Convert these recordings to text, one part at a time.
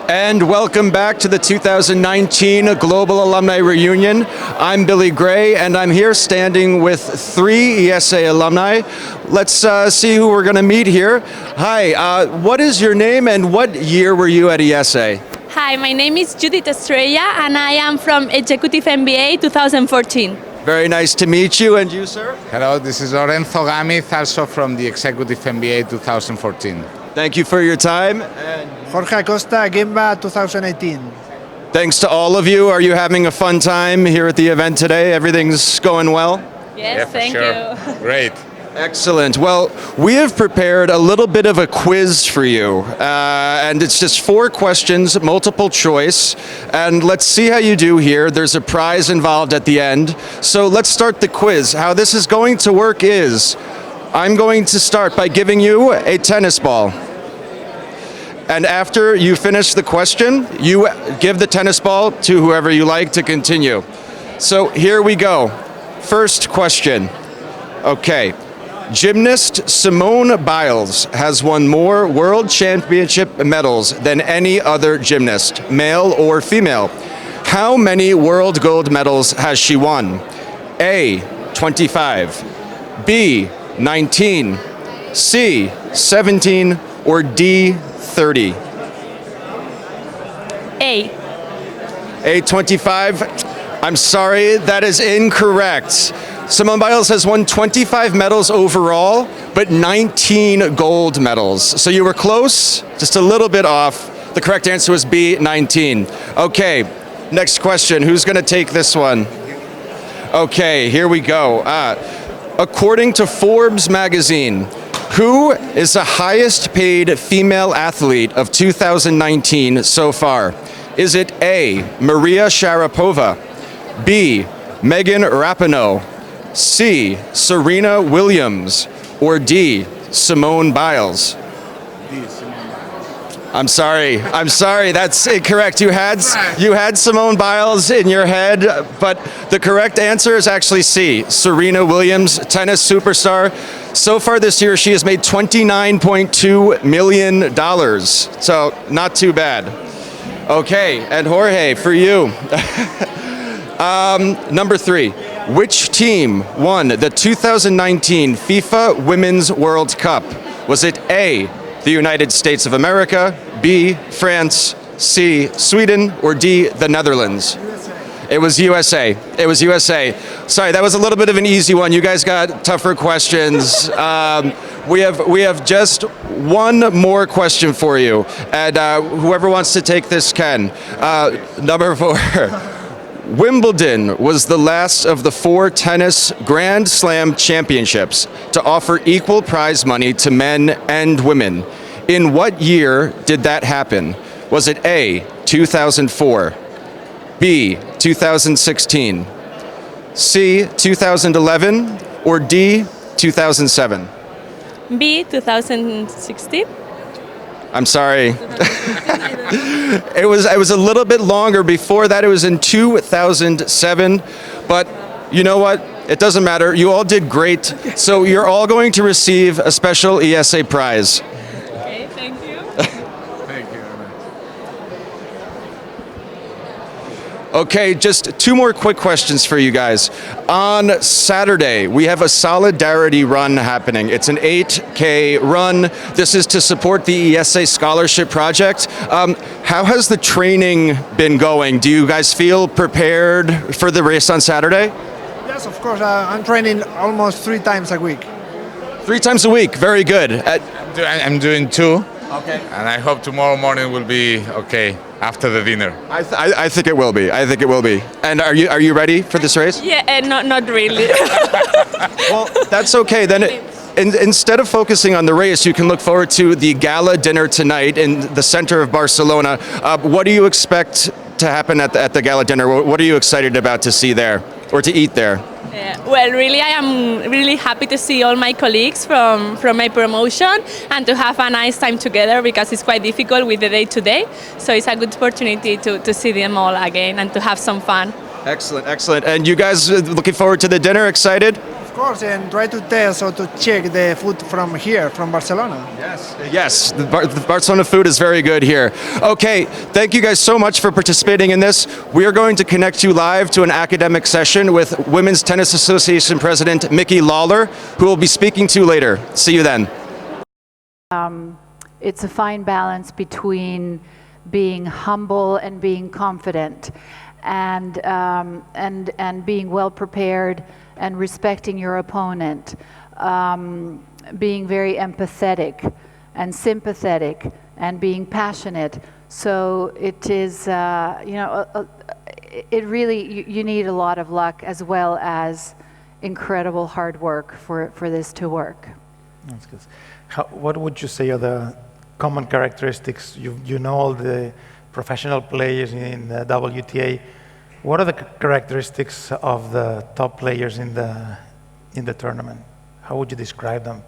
And welcome back to the 2019 Global Alumni Reunion. I'm Billy Gray, and I'm here standing with 3 ESA alumni. Let's see who we're going to meet here. Hi, what is your name and what year were you at ESA? Hi, my name is Judith Estrella, and I am from Executive MBA 2014. Very nice to meet you. And you, sir? Hello, this is Lorenzo Gamiz, also from the Executive MBA 2014. Thank you for your time. And Jorge Acosta, Gemba 2018. thanks to all of you. Are you having a fun time here at the event today? Everything's going well? Yes, thank you. Great. Excellent. Well, we have prepared a little bit of a quiz for you, and it's just 4 questions, multiple choice, and let's see how you do here. There's a prize involved at the end. So let's start the quiz. How this is going to work is, I'm going to start by giving you a tennis ball. And after you finish the question, you give the tennis ball to whoever you like to continue. So here we go. First question. Okay. Gymnast Simone Biles has won more world championship medals than any other gymnast, male or female. How many world gold medals has she won? A, 25, B, 19, C, 17, or D, 30? A. 25. I'm sorry, that is incorrect. Simone Biles has won 25 medals overall, but 19 gold medals. So you were close, just a little bit off. The correct answer was B, 19. Okay, next question. Who's going to take this one? Okay, here we go. According to Forbes magazine, who is the highest paid female athlete of 2019 so far? Is it A, Maria Sharapova, B, Megan Rapinoe, C, Serena Williams, or D, Simone Biles? I'm sorry, that's incorrect. You had Simone Biles in your head, but the correct answer is actually C, Serena Williams, tennis superstar. So far this year, she has made $29.2 million, so not too bad. Okay, and Jorge, for you. Number 3, which team won the 2019 FIFA Women's World Cup? Was it A, the United States of America, B, France, C, Sweden, or D, the Netherlands? It was USA. It was USA. Sorry, that was a little bit of an easy one. You guys got tougher questions. We have just one more question for you, and whoever wants to take this can. Number 4. Wimbledon was the last of the 4 tennis Grand Slam championships to offer equal prize money to men and women. In what year did that happen? Was it A, 2004, B, 2016, C, 2011, or D, 2007? B. 2016. I'm sorry. It was a little bit longer. Before that, it was in 2007. But you know what? It doesn't matter. You all did great. So you're all going to receive a special ESA prize. Okay, thank you. Thank you very much. Okay, just 2 more quick questions for you guys. On Saturday, we have a solidarity run happening. It's an 8K run. This is to support the ESA Scholarship Project. How has the training been going? Do you guys feel prepared for the race on Saturday? Yes, of course. I'm training almost 3 times a week. 3 times a week, very good. I'm doing 2. Okay. And I hope tomorrow morning will be okay after the dinner. I think it will be. I think it will be. And are you ready for this race? Yeah, not really. Well, that's okay. Then instead of focusing on the race, you can look forward to the gala dinner tonight in the center of Barcelona. What do you expect to happen at the gala dinner? What are you excited about to see there or to eat there? Well, really, I am really happy to see all my colleagues from my promotion and to have a nice time together because it's quite difficult with the day-to-day. So it's a good opportunity to see them all again and to have some fun. Excellent, excellent. And you guys looking forward to the dinner? Excited? Of course, and try to test or to check the food from here, from Barcelona. Yes, the Barcelona food is very good here. Okay, thank you guys so much for participating in this. We are going to connect you live to an academic session with Women's Tennis Association President Micky Lawler, who we'll be speaking to later. See you then. It's a fine balance between being humble and being confident, and being well prepared and respecting your opponent, being very empathetic and sympathetic and being passionate. So it is, it really, you need a lot of luck as well as incredible hard work for this to work. That's good. What would you say are the common characteristics? You know all the professional players in the WTA. What are the characteristics of the top players in the tournament? How would you describe them?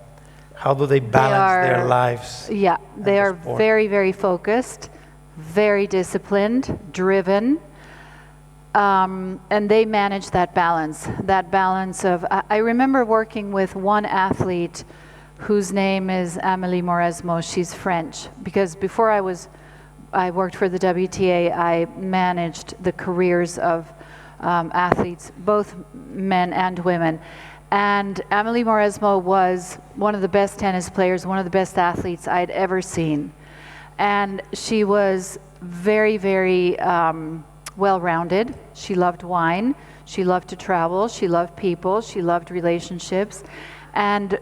How do they balance their lives? Yeah, they are very, very focused, very disciplined, driven, and they manage that balance of, I remember working with one athlete whose name is Amélie Mauresmo. She's French, because before I worked for the WTA, I managed the careers of athletes, both men and women. And Amélie Mauresmo was one of the best tennis players, one of the best athletes I'd ever seen. And she was very, very well-rounded. She loved wine, she loved to travel, she loved people, she loved relationships. And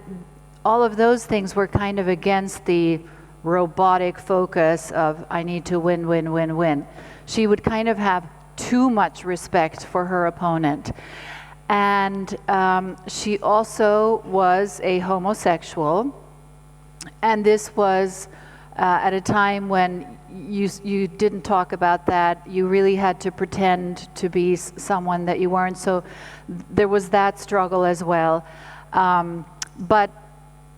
all of those things were kind of against the robotic focus of, I need to win, win, win, win. She would kind of have too much respect for her opponent. And she also was a homosexual. And this was at a time when you didn't talk about that. You really had to pretend to be someone that you weren't. So there was that struggle as well. But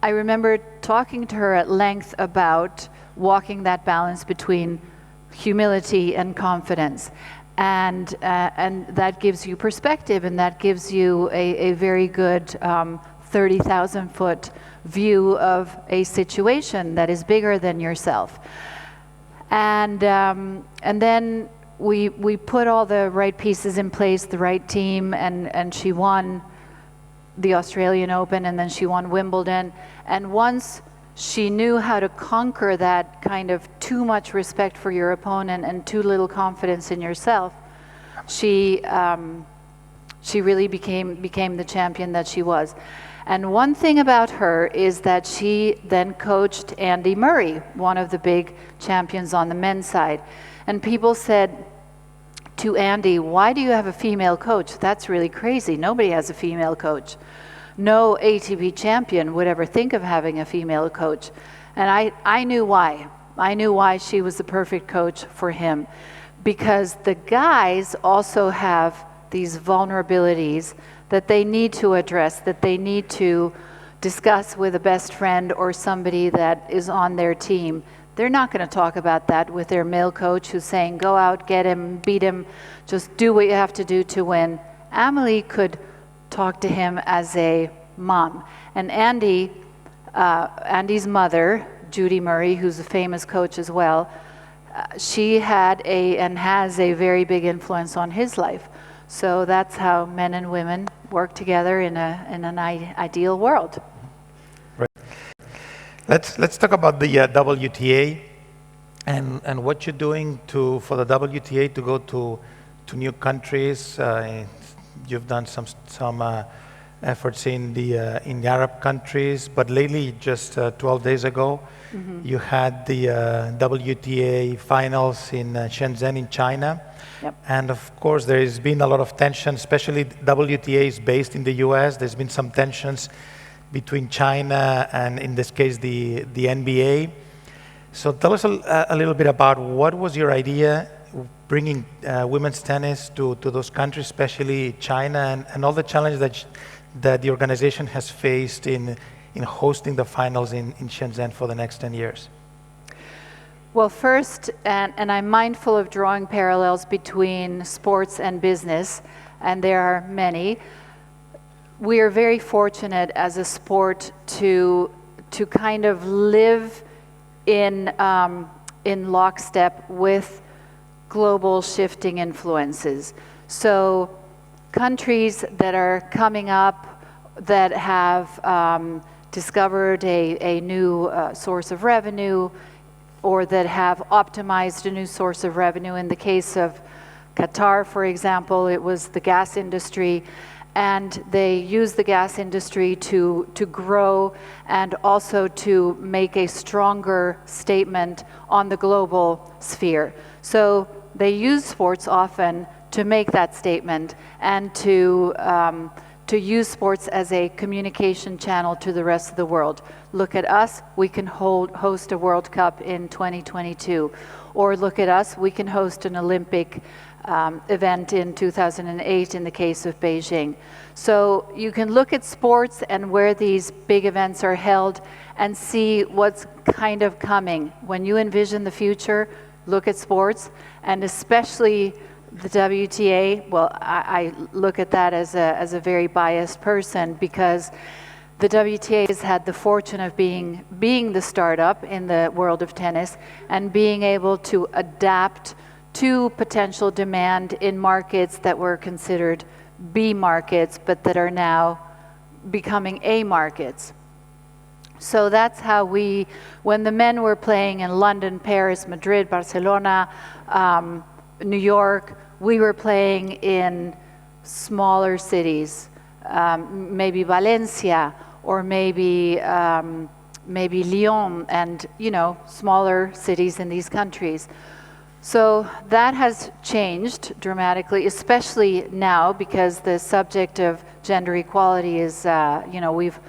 I remember talking to her at length about walking that balance between humility and confidence. And that gives you perspective, and that gives you a very good 30,000-foot view of a situation that is bigger than yourself. And then we put all the right pieces in place, the right team, and she won the Australian Open, and then she won Wimbledon. And once she knew how to conquer that kind of too much respect for your opponent and too little confidence in yourself, she really became the champion that she was. And one thing about her is that she then coached Andy Murray, one of the big champions on the men's side. And people said to Andy, "Why do you have a female coach? That's really crazy. Nobody has a female coach. No ATP champion would ever think of having a female coach." And I knew why. I knew why she was the perfect coach for him. Because the guys also have these vulnerabilities that they need to address, that they need to discuss with a best friend or somebody that is on their team. They're not going to talk about that with their male coach who's saying, go out, get him, beat him, just do what you have to do to win. Amélie could talk to him as a mom. And Andy's mother, Judy Murray, who's a famous coach as well, she had and has a very big influence on his life. So that's how men and women work together in an ideal world. Right. Let's talk about the WTA and what you're doing for the WTA to go to new countries. You've done some efforts in the Arab countries, but lately, just 12 days ago, you had the WTA finals in Shenzhen in China. Yep. And of course, there has been a lot of tension, especially WTA is based in the US. There's been some tensions between China and, in this case, the NBA. So tell us a little bit about what was your idea bringing women's tennis to those countries, especially China, and all the challenges that the organization has faced in hosting the finals in Shenzhen for the next 10 years. Well, first, and I'm mindful of drawing parallels between sports and business, and there are many. we are very fortunate as a sport to kind of live in lockstep with global shifting influences. So countries that are coming up that have discovered a new source of revenue, or that have optimized a new source of revenue. In the case of Qatar, for example, it was the gas industry, and they use the gas industry to grow and also to make a stronger statement on the global sphere. So they use sports often to make that statement and to use sports as a communication channel to the rest of the world. Look at us, we can host a World Cup in 2022. Or look at us, we can host an Olympic event in 2008 in the case of Beijing. So you can look at sports and where these big events are held and see what's kind of coming. When you envision the future, look at sports, and especially the WTA. Well, I look at that as a very biased person, because the WTA has had the fortune of being the startup in the world of tennis and being able to adapt to potential demand in markets that were considered B markets, but that are now becoming A markets. So that's how when the men were playing in London, Paris, Madrid, Barcelona, New York, we were playing in smaller cities, maybe Valencia, or maybe Lyon, and smaller cities in these countries. So that has changed dramatically, especially now, because the subject of gender equality is, we've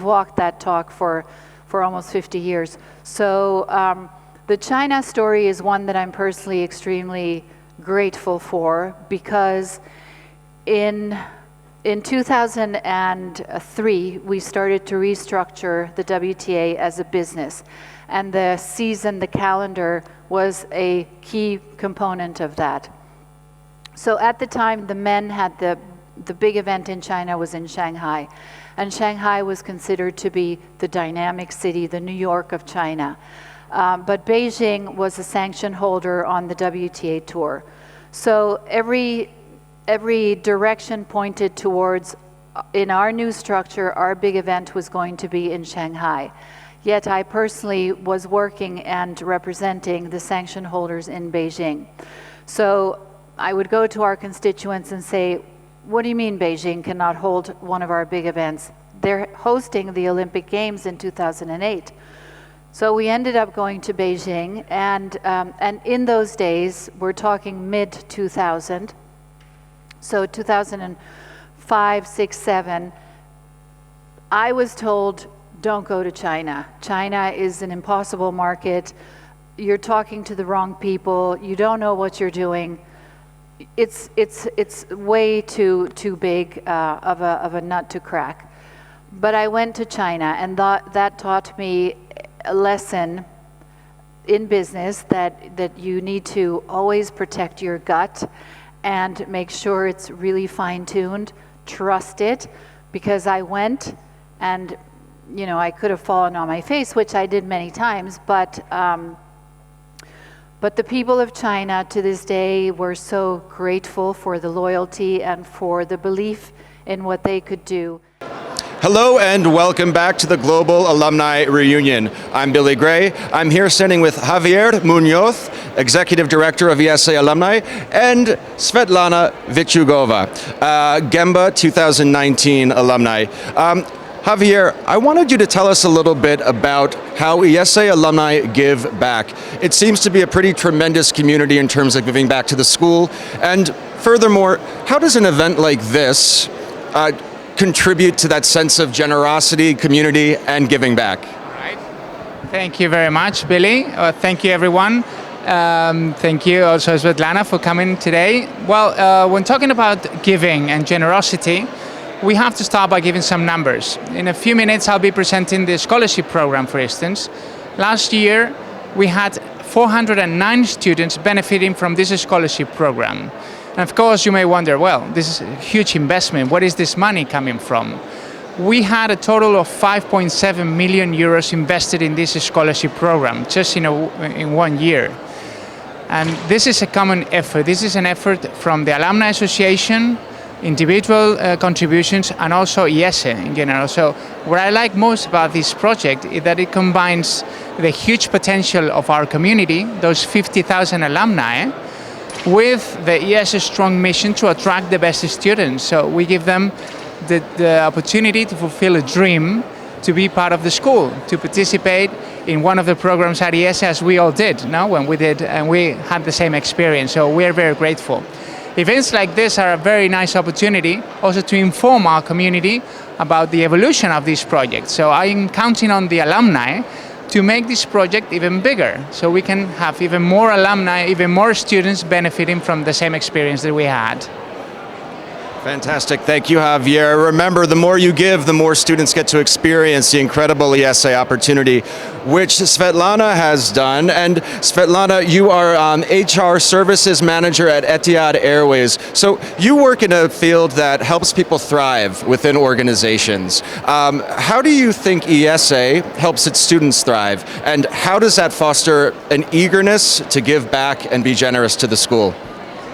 walked that talk for almost 50 years. So the China story is one that I'm personally extremely grateful for, because in 2003, we started to restructure the WTA as a business. And the season, the calendar, was a key component of that. So at the time, the men had the big event in China was in Shanghai. And Shanghai was considered to be the dynamic city, the New York of China. But Beijing was a sanction holder on the WTA tour. So every direction pointed towards, in our new structure, our big event was going to be in Shanghai. Yet I personally was working and representing the sanction holders in Beijing. So I would go to our constituents and say, what do you mean Beijing cannot hold one of our big events? They're hosting the Olympic Games in 2008. So we ended up going to Beijing, and in those days, we're talking mid-2000, so 2005, 6, 7, I was told, don't go to China. China is an impossible market. You're talking to the wrong people. You don't know what you're doing. It's way too big of a nut to crack. But I went to China, and that taught me a lesson in business that you need to always protect your gut and make sure it's really fine-tuned. Trust it, because I went and I could have fallen on my face, which I did many times, but the people of China to this day were so grateful for the loyalty and for the belief in what they could do. Hello and welcome back to the Global Alumni Reunion. I'm Billy Gray. I'm here standing with Javier Munoz, Executive Director of ESA Alumni, and Svetlana Vichugova, Gemba 2019 alumni. Javier, I wanted you to tell us a little bit about how ESA alumni give back. It seems to be a pretty tremendous community in terms of giving back to the school. And furthermore, how does an event like this contribute to that sense of generosity, community, and giving back? All right. Thank you very much, Billy. Thank you, everyone. Thank you also, Svetlana, for coming today. Well, when talking about giving and generosity, we have to start by giving some numbers. In a few minutes, I'll be presenting the scholarship program, for instance. Last year, we had 409 students benefiting from this scholarship program. And of course, you may wonder, well, this is a huge investment. Where is this money coming from? We had a total of 5.7 million euros invested in this scholarship program just in 1 year. And this is a common effort. This is an effort from the Alumni Association, individual contributions, and also ESA in general. So what I like most about this project is that it combines the huge potential of our community, those 50,000 alumni, with the ESA strong mission to attract the best students. So we give them the opportunity to fulfill a dream, to be part of the school, to participate in one of the programs at ESA, as we all did, no? When we did, and we had the same experience. So we're very grateful. Events like this are a very nice opportunity also to inform our community about the evolution of this project. So I'm counting on the alumni to make this project even bigger, so we can have even more alumni, even more students benefiting from the same experience that we had. Fantastic. Thank you, Javier. Remember, the more you give, the more students get to experience the incredible ESA opportunity, which Svetlana has done. And Svetlana, you are HR Services Manager at Etihad Airways. So you work in a field that helps people thrive within organizations. How do you think ESA helps its students thrive? And how does that foster an eagerness to give back and be generous to the school?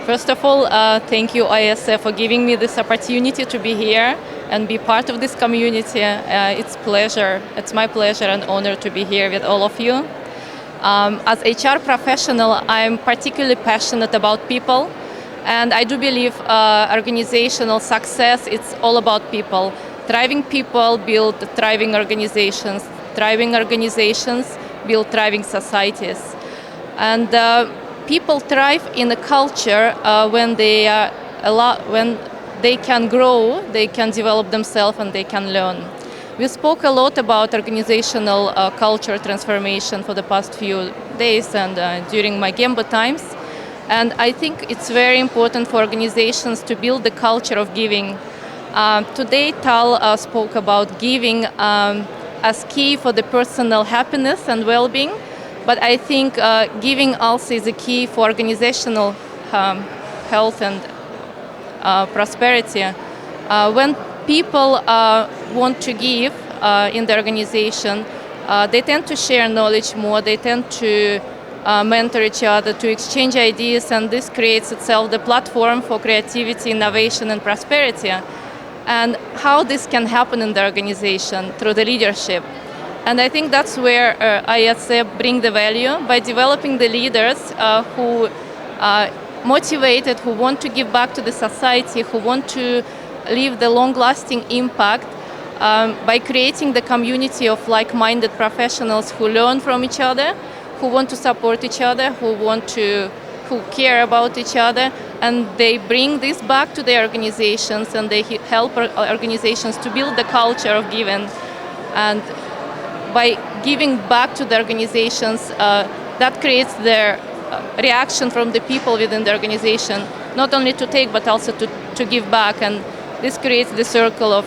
First of all, thank you, IESE, for giving me this opportunity to be here and be part of this community. It's my pleasure and honor to be here with all of you. As HR professional, I'm particularly passionate about people, and I do believe organizational success, it's all about people. Thriving people build thriving organizations build thriving societies. And people thrive in a culture when they can grow, they can develop themselves, and they can learn. We spoke a lot about organizational culture transformation for the past few days and during my Gemba times. And I think it's very important for organizations to build the culture of giving. Today, Tal spoke about giving as key for the personal happiness and well-being. But I think giving also is a key for organizational health and prosperity. When people want to give in the organization, they tend to share knowledge more, they tend to mentor each other, to exchange ideas, and this creates itself the platform for creativity, innovation, and prosperity. And how this can happen in the organization through the leadership. And I think that's where IESE bring the value by developing the leaders who are motivated, who want to give back to the society, who want to leave the long-lasting impact by creating the community of like-minded professionals who learn from each other, who want to support each other, who care about each other, and they bring this back to their organizations, and they help organizations to build the culture of giving. And by giving back to the organizations, that creates the reaction from the people within the organization, not only to take but also to give back. And this creates the circle of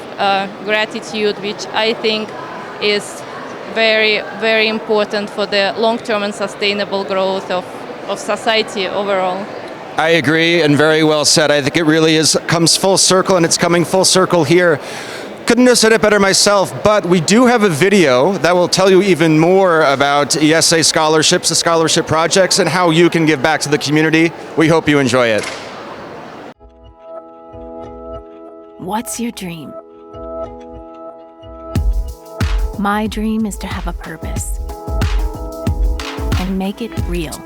gratitude, which I think is very, very important for the long-term and sustainable growth of society overall. I agree, and very well said. I think it really comes full circle, and it's coming full circle here. Couldn't have said it better myself, but we do have a video that will tell you even more about ESA scholarships, the scholarship projects, and how you can give back to the community. We hope you enjoy it. What's your dream? My dream is to have a purpose and make it real.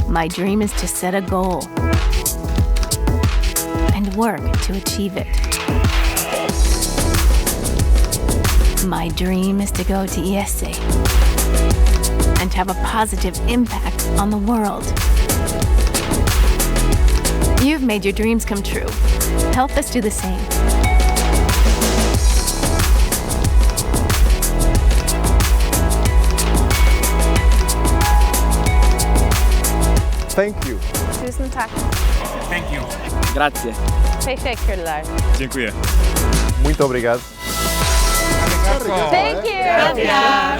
My dream is to set a goal and work to achieve it. My dream is to go to ESA and have a positive impact on the world. You've made your dreams come true. Help us do the same. Thank you. Tusen tack. Thank you. Grazie. Teşekkürler. Dziękuję. Muito obrigado. Thank you. Gracias.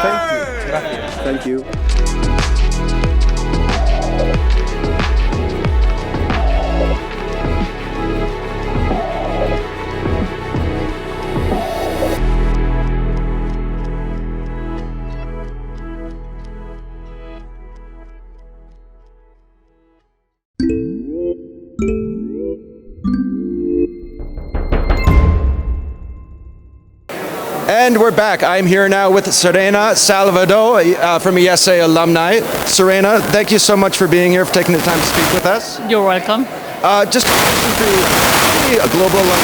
Thank you. Gracias. Thank you. And we're back. I'm here now with Serena Salvador from ESA Alumni. Serena, thank you so much for being here, for taking the time to speak with us. You're welcome. Just a question for you. How many global alumni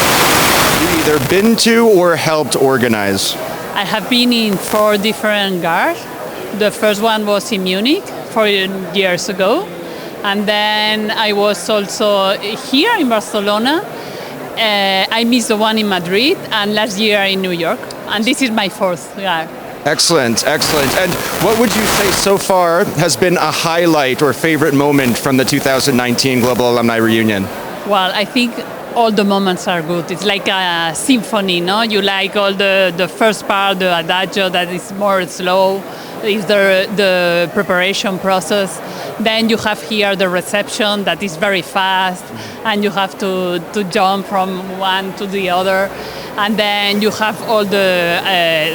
have you either been to or helped organize? I have been in 4 different GARs. The first one was in Munich 4 years ago. And then I was also here in Barcelona. I missed the one in Madrid and last year in New York. And this is my 4th GAR. Excellent, excellent. And what would you say so far has been a highlight or favorite moment from the 2019 Global Alumni Reunion? Well, I think all the moments are good. It's like a symphony, no? You like all the first part, the adagio that is more slow, is the preparation process. Then you have here the reception that is very fast, and you have to jump from one to the other. And then you have all the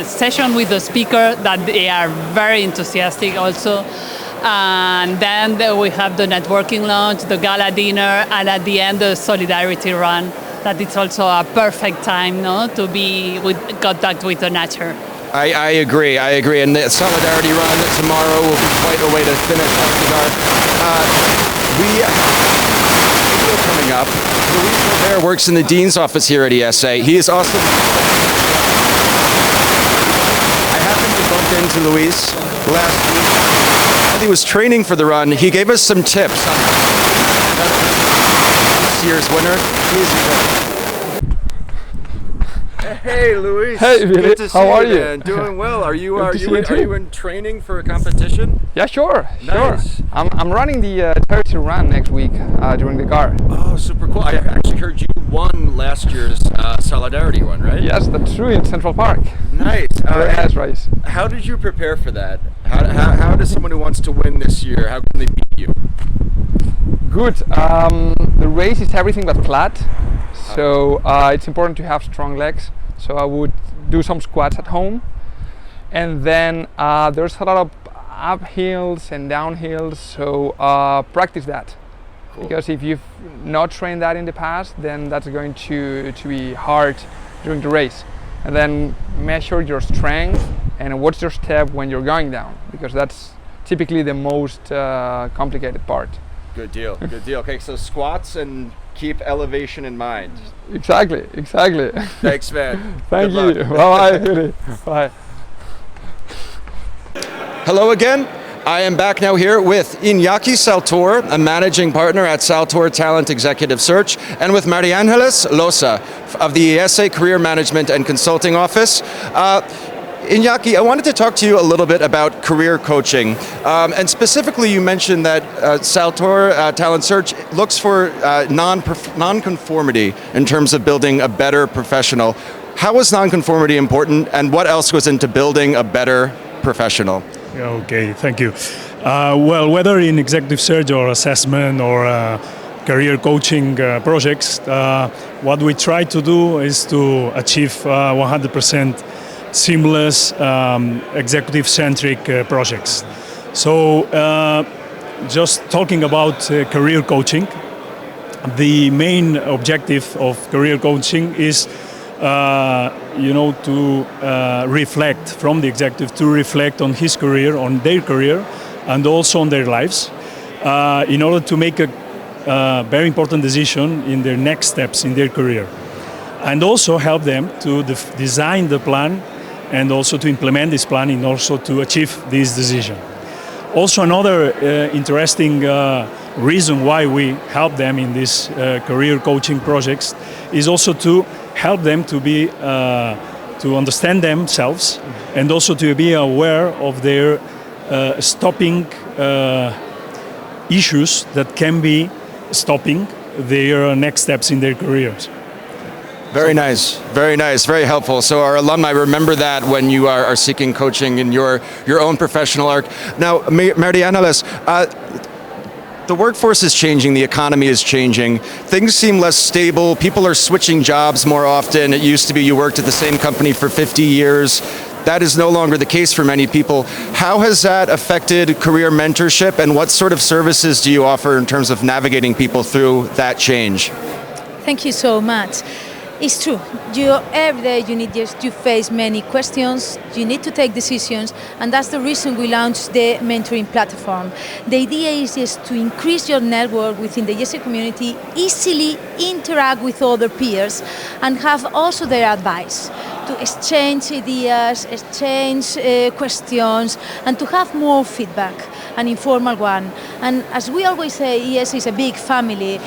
session with the speaker that they are very enthusiastic also. And then we have the networking lunch, the gala dinner, and at the end the solidarity run. That it's also a perfect time, no, to be with contact with the nature. I agree. And the solidarity run tomorrow will be quite a way to finish off the GAR. We have a video coming up. Luis Lawler works in the Dean's office here at ESA. He is also... I happened to bump into Luis last week. While he was training for the run, he gave us some tips on this year's winner. Hey, Luis. Hey, Billy. Good to see How are you, you? man. Doing well. Are you in training for a competition? Yeah, sure. Nice. Sure. I'm running the charity run next week during the GAR. Oh, super cool. I actually heard you won last year's Solidarity one, right? Yes, that's true, in Central Park. Nice. Very nice race. How did you prepare for that? How does someone who wants to win this year, how can they beat you? Good. The race is everything but flat, so it's important to have strong legs. So I would do some squats at home, and then there's a lot of uphills and downhills, so practice that. Cool. Because if you've not trained that in the past, then that's going to be hard during the race. And then measure your strength and what's your step when you're going down, because that's typically the most complicated part. Good deal, good deal. Okay, so squats and keep elevation in mind. Exactly. Thanks, man. Thank you. Bye-bye, Billy. Bye. Hello again. I am back now here with Iñaki Saltor, a managing partner at Saltor Talent Executive Search, and with Mariangeles Losa of the ESA Career Management and Consulting Office. Iñaki, I wanted to talk to you a little bit about career coaching. And specifically, you mentioned that Saltor Talent Search looks for non-conformity in terms of building a better professional. How is non-conformity important, and what else goes into building a better professional? Okay, thank you. Well, whether in executive search or assessment or career coaching projects, what we try to do is to achieve 100% seamless, executive-centric projects. So, just talking about career coaching, the main objective of career coaching is, to reflect from the executive, to reflect on his career, on their career, and also on their lives, in order to make a very important decision in their next steps in their career, and also help them to design the plan and also to implement this plan in order to achieve this decision. Also, another interesting reason why we help them in these career coaching projects is also to help them to be to understand themselves and also to be aware of their stopping issues that can be stopping their next steps in their careers. Very nice, very helpful. So our alumni, remember that when you are seeking coaching in your own professional arc. Now, Mariangeles, the workforce is changing, the economy is changing, things seem less stable, people are switching jobs more often. It used to be you worked at the same company for 50 years. That is no longer the case for many people. How has that affected career mentorship, and what sort of services do you offer in terms of navigating people through that change? Thank you so much. It's true. Every day you need just to face many questions, you need to take decisions, and that's the reason we launched the mentoring platform. The idea is just to increase your network within the ESA community, easily interact with other peers, and have also their advice, to exchange ideas, exchange questions, and to have more feedback, an informal one. And as we always say, ESA is a big family.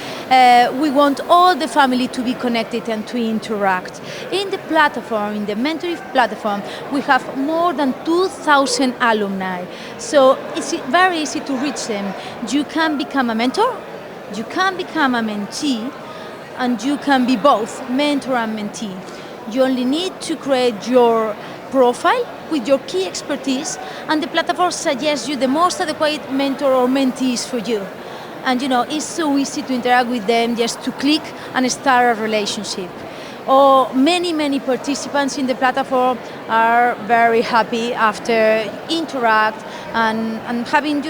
We want all the family to be connected and to interact. In the platform, in the mentoring platform, we have more than 2,000 alumni. So it's very easy to reach them. You can become a mentor, you can become a mentee, and you can be both mentor and mentee. You only need to create your profile with your key expertise, and the platform suggests you the most adequate mentor or mentees for you. And it's so easy to interact with them, just to click and start a relationship. Many participants in the platform are very happy after interact and having,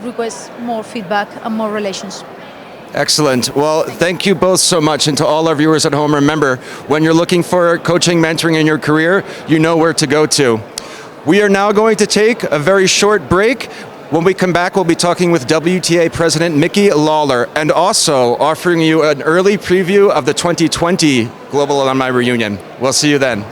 request more feedback and more relations. Excellent. Well, thank you both so much. And to all our viewers at home, remember, when you're looking for coaching, mentoring in your career, you know where to go to. We are now going to take a very short break. When we come back, we'll be talking with WTA President Micky Lawler and also offering you an early preview of the 2020 Global Alumni Reunion. We'll see you then.